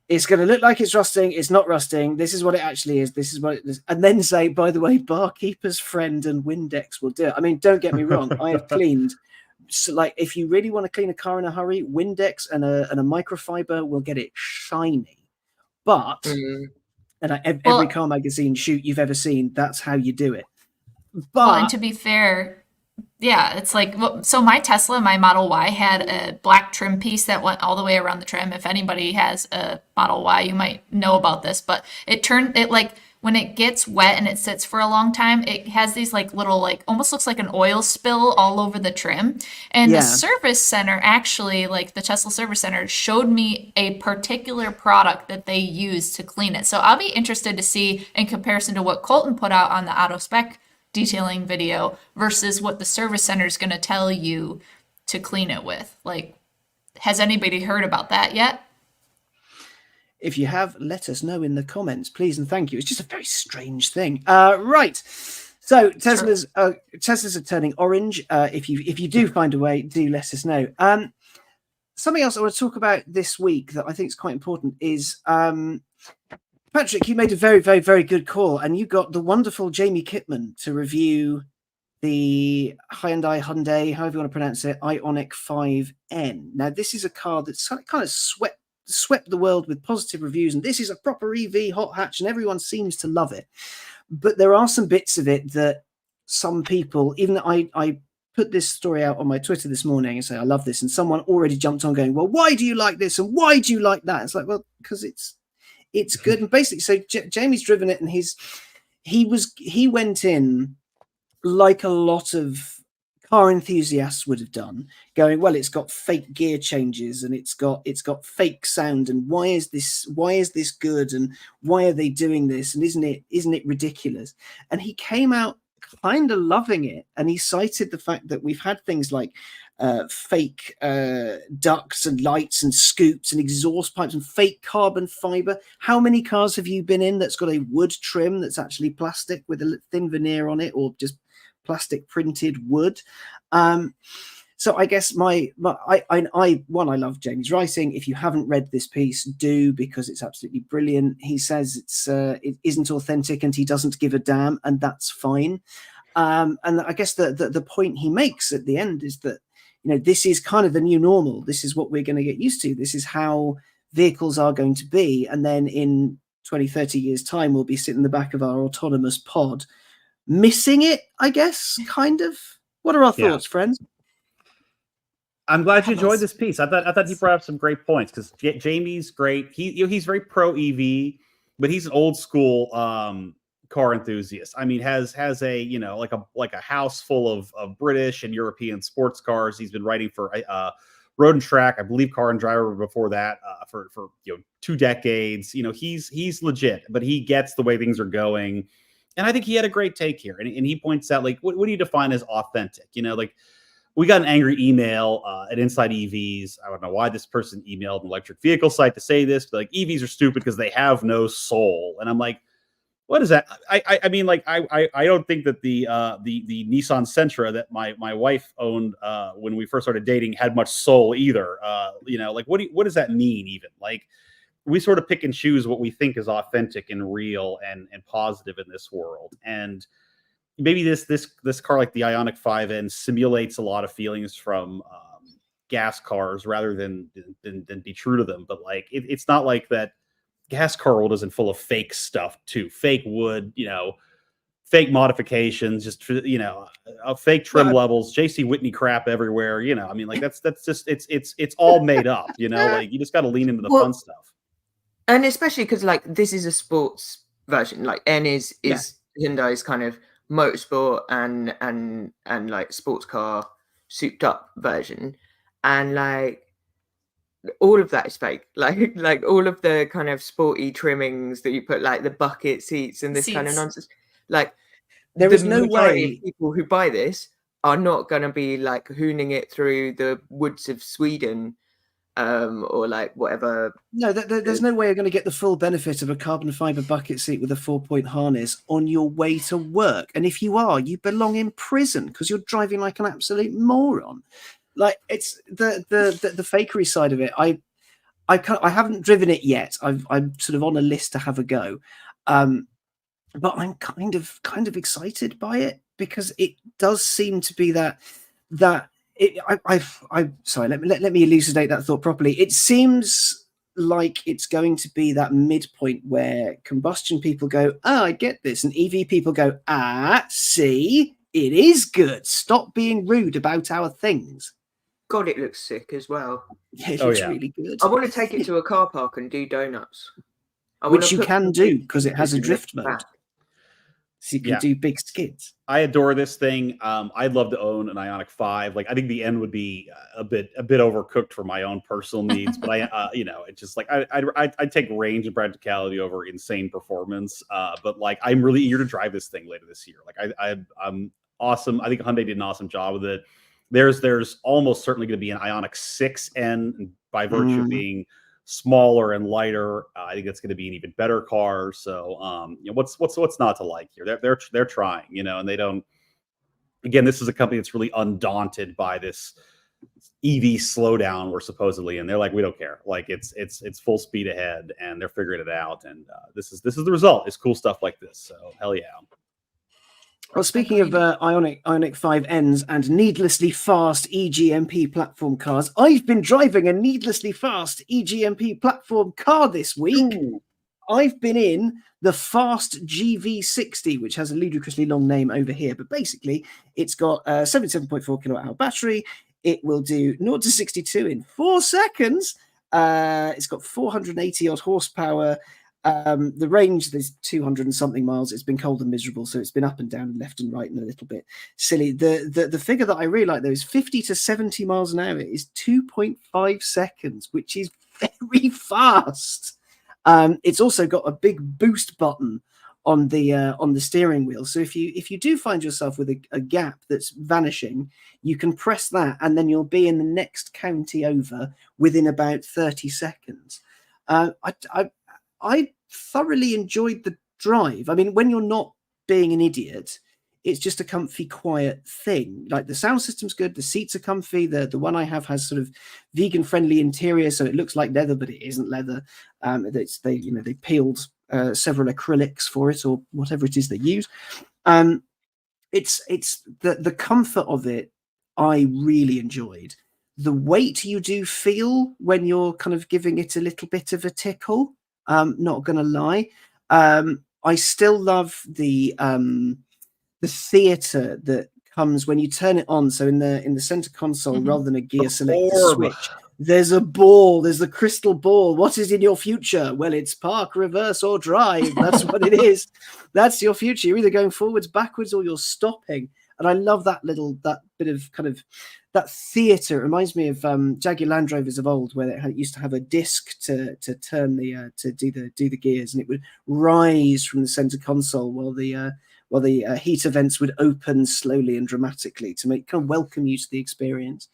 it's going to look like it's rusting. It's not rusting. This is what it actually is. This is what it is. And then say, by the way, Barkeeper's Friend and Windex will do it. I mean, don't get me wrong. I have cleaned. So, like, if you really want to clean a car in a hurry, Windex and a microfiber will get it shiny. But, every car magazine shoot you've ever seen, that's how you do it. But and to be fair, yeah, it's like, so my Tesla, my Model Y had a black trim piece that went all the way around the trim. If anybody has a Model Y, you might know about this, but it like, when it gets wet and it sits for a long time, it has these like little, like almost looks like an oil spill all over the trim. And the service center actually, like the Tesla service center, showed me a particular product that they use to clean it. So I'll be interested to see in comparison to what Colton put out on the auto spec detailing video versus what the service center is going to tell you to clean it with. Like, has anybody heard about that yet? If you have, let us know in the comments, please and thank you. It's just a very strange thing. Right. So Teslas are turning orange. If you do find a way, do let us know. Something else I want to talk about this week that I think is quite important is Patrick, you made a very, very, very good call, and you got the wonderful Jamie Kitman to review the Hyundai, however you want to pronounce it, Ioniq 5N. Now, this is a car that's kind of swept the world with positive reviews, and this is a proper EV hot hatch, and everyone seems to love it. But there are some bits of it that some people, even I put this story out on my Twitter this morning and say, I love this, and someone already jumped on going, well, why do you like this? And why do you like that? It's like, well, because it's good. And basically, so Jamie's driven it, and he went in like a lot of car enthusiasts would have done, going, well, it's got fake gear changes and it's got fake sound, and why is this good, and why are they doing this, and isn't it ridiculous? And he came out kind of loving it, and he cited the fact that we've had things like fake ducts and lights and scoops and exhaust pipes and fake carbon fiber. How many cars have you been in that's got a wood trim that's actually plastic with a thin veneer on it, or just plastic printed wood? So I guess I love Jamie's writing. If you haven't read this piece, do, because it's absolutely brilliant. He says it isn't authentic and he doesn't give a damn, and that's fine. And I guess the point he makes at the end is that, you know, this is kind of the new normal. This is what we're going to get used to. This is how vehicles are going to be. And then in 20, 30 years' time, we'll be sitting in the back of our autonomous pod, missing it, I guess, kind of. What are our thoughts, friends? I'm glad you enjoyed this piece. I thought he brought up some great points, because Jamie's great. He's very pro EV, but he's an old school car enthusiast. I mean, has a, you know, like a house full of British and European sports cars. He's been writing for Road and Track, I believe, Car and Driver before that, for 2 decades. You know, he's legit, but he gets the way things are going. And I think he had a great take here. And he points out, like, what do you define as authentic? You know, like, we got an angry email at InsideEVs. I don't know why this person emailed an electric vehicle site to say this, but like, EVs are stupid because they have no soul. And I'm like, what is that? I mean, like, I don't think that the Nissan Sentra that my wife owned when we first started dating had much soul either. You know, like, what does that mean even? Like, we sort of pick and choose what we think is authentic and real and positive in this world. And maybe this car, like the Ioniq 5N, simulates a lot of feelings from gas cars rather than be true to them. But like, it's not like that. Gas car world isn't full of fake stuff too. Fake wood, you know, fake modifications, just, you know, fake trim levels, JC Whitney crap everywhere. You know, I mean, like, that's just it's all made up. You know, like, you just got to lean into the fun stuff. And especially because, like, this is a sports version. Like, N is Hyundai's kind of motorsport and like sports car souped up version, and like, all of that is fake. Like all of the kind of sporty trimmings that you put, like the bucket seats and this kind of nonsense. Like there is no way people who buy this are not going to be like hooning it through the woods of Sweden, or like whatever. No, there's no way you're going to get the full benefit of a carbon fiber bucket seat with a 4-point harness on your way to work. And if you are, you belong in prison because you're driving like an absolute moron. Like, it's the fakery side of it. I haven't driven it yet. I'm sort of on a list to have a go, but I'm kind of excited by it because it does seem to be that. Sorry, let me elucidate that thought properly. It seems like it's going to be that midpoint where combustion people go, "Oh, I get this," and EV people go, "See, it is good. Stop being rude about our things." God, it looks sick as well. Yeah, it looks really good. I want to take it to a car park and do donuts. Which you can do because it has a drift mode. So you can do big skids. I adore this thing. I'd love to own an Ioniq 5. Like, I think the end would be a bit overcooked for my own personal needs, but it's just like I'd take range and practicality over insane performance. But like, I'm really eager to drive this thing later this year. Like, I'm awesome. I think Hyundai did an awesome job with it. There's almost certainly going to be an Ioniq 6N by virtue of being smaller and lighter. I think it's going to be an even better car. So, what's not to like here? They're trying, and they don't. Again, this is a company that's really undaunted by this EV slowdown. We're supposedly, and they're like, we don't care. Like, it's full speed ahead, and they're figuring it out. And this is the result. It's cool stuff like this. So, hell yeah. Well, speaking of Ioniq 5Ns and needlessly fast eGMP platform cars, I've been driving a needlessly fast eGMP platform car this week. Ooh. I've been in the Fast GV60, which has a ludicrously long name over here, but basically it's got a 77.4 kilowatt hour battery. It will do 0 to 62 in 4 seconds. It's got 480 odd horsepower. The range, there's 200 and something miles. It's been cold and miserable, so it's been up and down, left and right, and a little bit silly. The figure that I really like, though, is 50 to 70 miles an hour is 2.5 seconds, which is very fast. It's also got a big boost button on the steering wheel. So if you do find yourself with a gap that's vanishing, you can press that, and then you'll be in the next county over within about 30 seconds. I thoroughly enjoyed the drive. I mean, when you're not being an idiot, it's just a comfy, quiet thing. Like, the sound system's good, the seats are comfy. The one I have has sort of vegan-friendly interior, so it looks like leather, but it isn't leather. They peeled several acrylics for it, or whatever it is they use. It's the comfort of it I really enjoyed. The weight you do feel when you're kind of giving it a little bit of a tickle. Not gonna lie. I still love the theater that comes when you turn it on. So in the center console, rather than a gear selector switch, there's a ball. There's the crystal ball. What is in your future? Well, it's park, reverse, or drive. That's what it is. That's your future. You're either going forwards, backwards, or you're stopping. And I love that bit of kind of that theatre. It reminds me of Jaguar Land Rovers of old, where it used to have a disc to turn to do the gears, and it would rise from the center console while the heater vents would open slowly and dramatically to make kind of welcome you to the experience.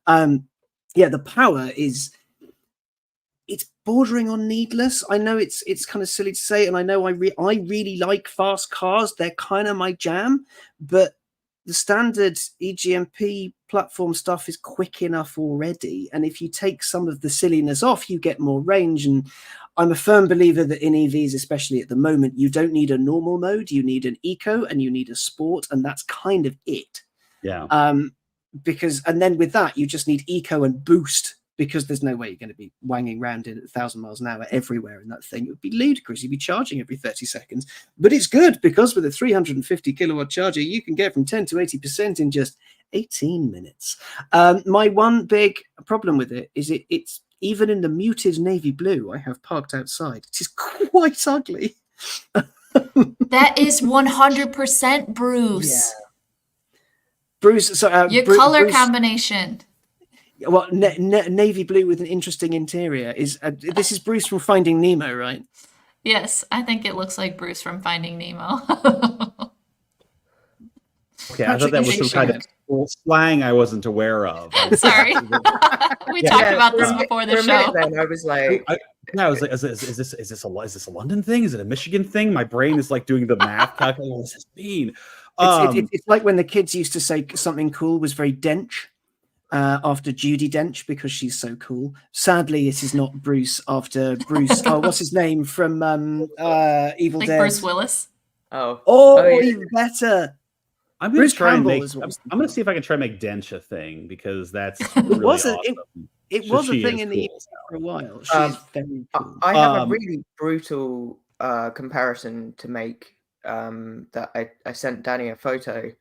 The power it's bordering on needless. I know it's kind of silly to say, and I know I really like fast cars. They're kind of my jam, but the standard eGMP platform stuff is quick enough already. And if you take some of the silliness off, you get more range. And I'm a firm believer that in EVs, especially at the moment, you don't need a normal mode. You need an eco and you need a sport. And that's kind of it. Yeah. And then with that, you just need eco and boost, because there's no way you're going to be wanging around in at 1,000 miles an hour everywhere in that thing. It would be ludicrous. You'd be charging every 30 seconds. But it's good, because with a 350 kilowatt charger, you can get from 10 to 80% in just 18 minutes. My one big problem with it is it's even in the muted navy blue I have parked outside. It is quite ugly. That is 100% Bruce. Yeah. Bruce, so your color combination. Well, navy blue with an interesting interior is. This is Bruce from Finding Nemo, right? Yes, I think it looks like Bruce from Finding Nemo. Okay, Patrick, I thought that you was some should kind have. of slang I wasn't aware of. Sorry. We talked about this before the for a minute show. then I was like, I was like, is this a London thing? Is it a Michigan thing? My brain is like doing the math calculating. What does this mean? It's like when the kids used to say something cool was very Dench after Judi Dench because she's so cool. Sadly, it is not Bruce after Bruce. Oh, what's his name from Evil Like Dead? Bruce Willis. yeah. Even better. I'm going Bruce to try and Campbell make. is what I'm going to see if I can try and make Dench a thing because that's really awesome. It was a She thing is in the cool. for a while. She's very cool. I have a really brutal comparison to make that I sent Danny a photo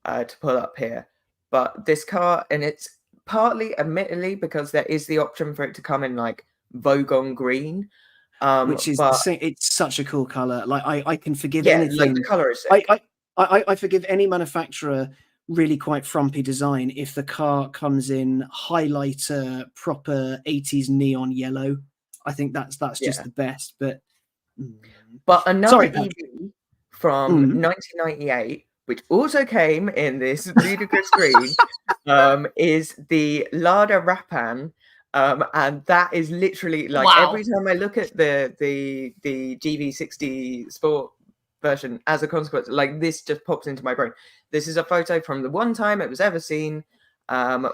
to pull up here. But this car, and it's partly, admittedly, because there is the option for it to come in like Vogon green. Which is but, it's such a cool color. Like I can forgive yeah, anything. like the color is sick. I forgive any manufacturer really quite frumpy design if the car comes in highlighter proper 80s neon yellow. I think that's just the best. But another EV from 1998, which also came in this ludicrous green, is the Lada Rappan. And that is literally like every time I look at the GV60 Sport version as a consequence, like this just pops into my brain. This is a photo from the one time it was ever seen,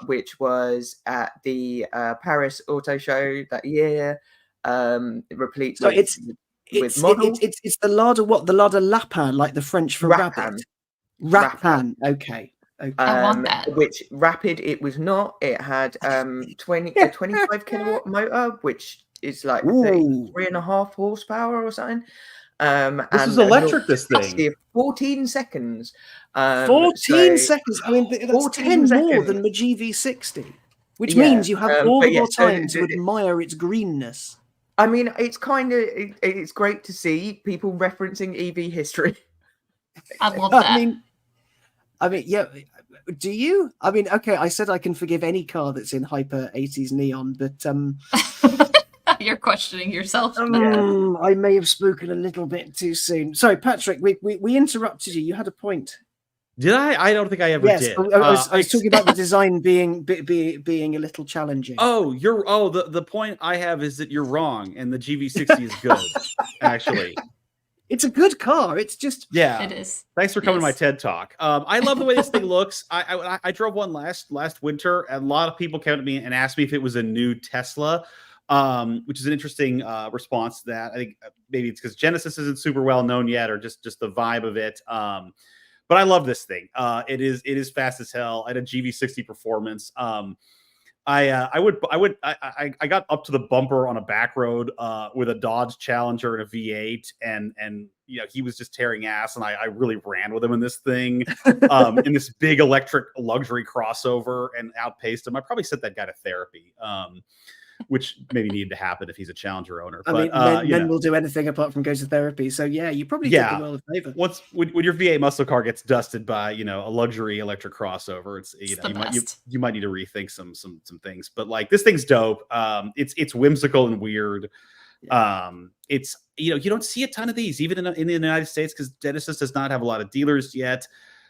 which was at the Paris Auto Show that year, replete with models. It's the Lada the Lada Lapin, like the French for rabbit. Rappan. Okay. I want that. Which rapid it was not. It had a 25 kilowatt motor, which is like 33.5 horsepower or something. This is electric, this thing. 14 seconds. 14 seconds. I mean, that's 10 more than the GV60, which means you have all the more time to admire its greenness. I mean, it's kind of it's great to see people referencing EV history. I love that. I mean, yeah. Do you? I mean, okay. I said I can forgive any car that's in hyper 80s neon, but you're questioning yourself. I may have spoken a little bit too soon. Sorry, Patrick. We interrupted you. You had a point. Did I? I don't think I ever did. I was talking about the design being a little challenging. The point I have is that you're wrong, and the GV60 is good, actually. It's a good car. It's just it is. Thanks for coming to my TED Talk. I love the way this thing looks. I drove one last winter, and a lot of people came to me and asked me if it was a new Tesla, which is an interesting response to that. I think maybe it's because Genesis isn't super well known yet, or just the vibe of it. But I love this thing. It is fast as hell. I had a GV60 performance. I got up to the bumper on a back road with a Dodge Challenger and a V8, and he was just tearing ass, and I really ran with him in this thing, in this big electric luxury crossover, and outpaced him. I probably sent that guy to therapy, which maybe needed to happen if he's a Challenger owner. Men will do anything apart from go to therapy. So yeah, you probably did the world a favor. When your V8 muscle car gets dusted by a luxury electric crossover, it's you might need to rethink some things. But like this thing's dope. It's whimsical and weird. It's you don't see a ton of these even in the United States because Genesis does not have a lot of dealers yet.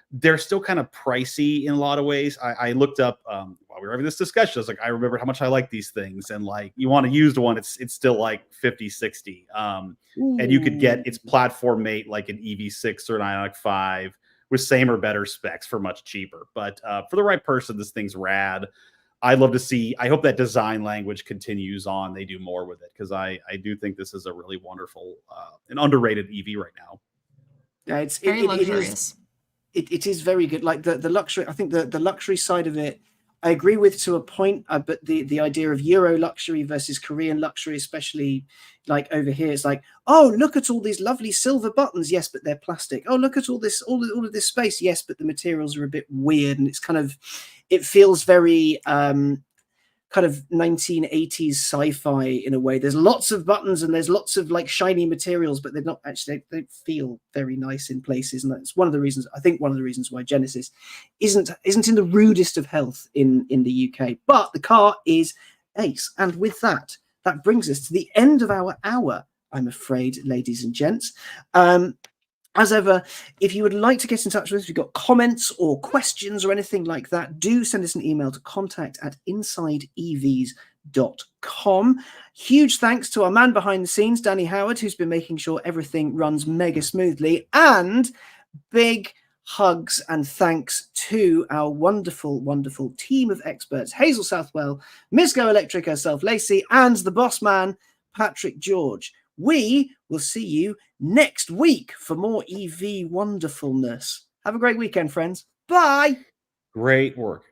They're still kind of pricey in a lot of ways. I looked up while we were having this discussion. I was like, I remembered how much I like these things. And like, you want a used one, it's still like 50, 60. And you could get its platform mate, like an EV6 or an Ioniq 5 with same or better specs for much cheaper. But for the right person, this thing's rad. I'd love to see, I hope that design language continues on. They do more with it because I do think this is a really wonderful and underrated EV right now. Yeah, it's very luxurious. It is very good. Like the luxury, I think the luxury side of it, I agree with to a point. But the idea of Euro luxury versus Korean luxury, especially like over here, it's like, oh, look at all these lovely silver buttons. Yes, but they're plastic. Oh, look at all of this space. Yes, but the materials are a bit weird, and it's kind of, it feels very kind of 1980s sci-fi in a way. There's lots of buttons and there's lots of like shiny materials, but they're not actually, they don't feel very nice in places. And that's one of the reasons, I think one of the reasons why Genesis isn't in the rudest of health in the UK. But the car is ace. And with that brings us to the end of our hour, I'm afraid, ladies and gents. As ever, if you would like to get in touch with us, if you've got comments or questions or anything like that, do send us an email to contact@InsideEVs.com. Huge thanks to our man behind the scenes, Danny Howard, who's been making sure everything runs mega smoothly. And big hugs and thanks to our wonderful, wonderful team of experts, Hazel Southwell, Miss Go Electric herself, Lacey, and the boss man, Patrick George. We will see you next week for more EV wonderfulness. Have a great weekend, friends. Bye. Great work.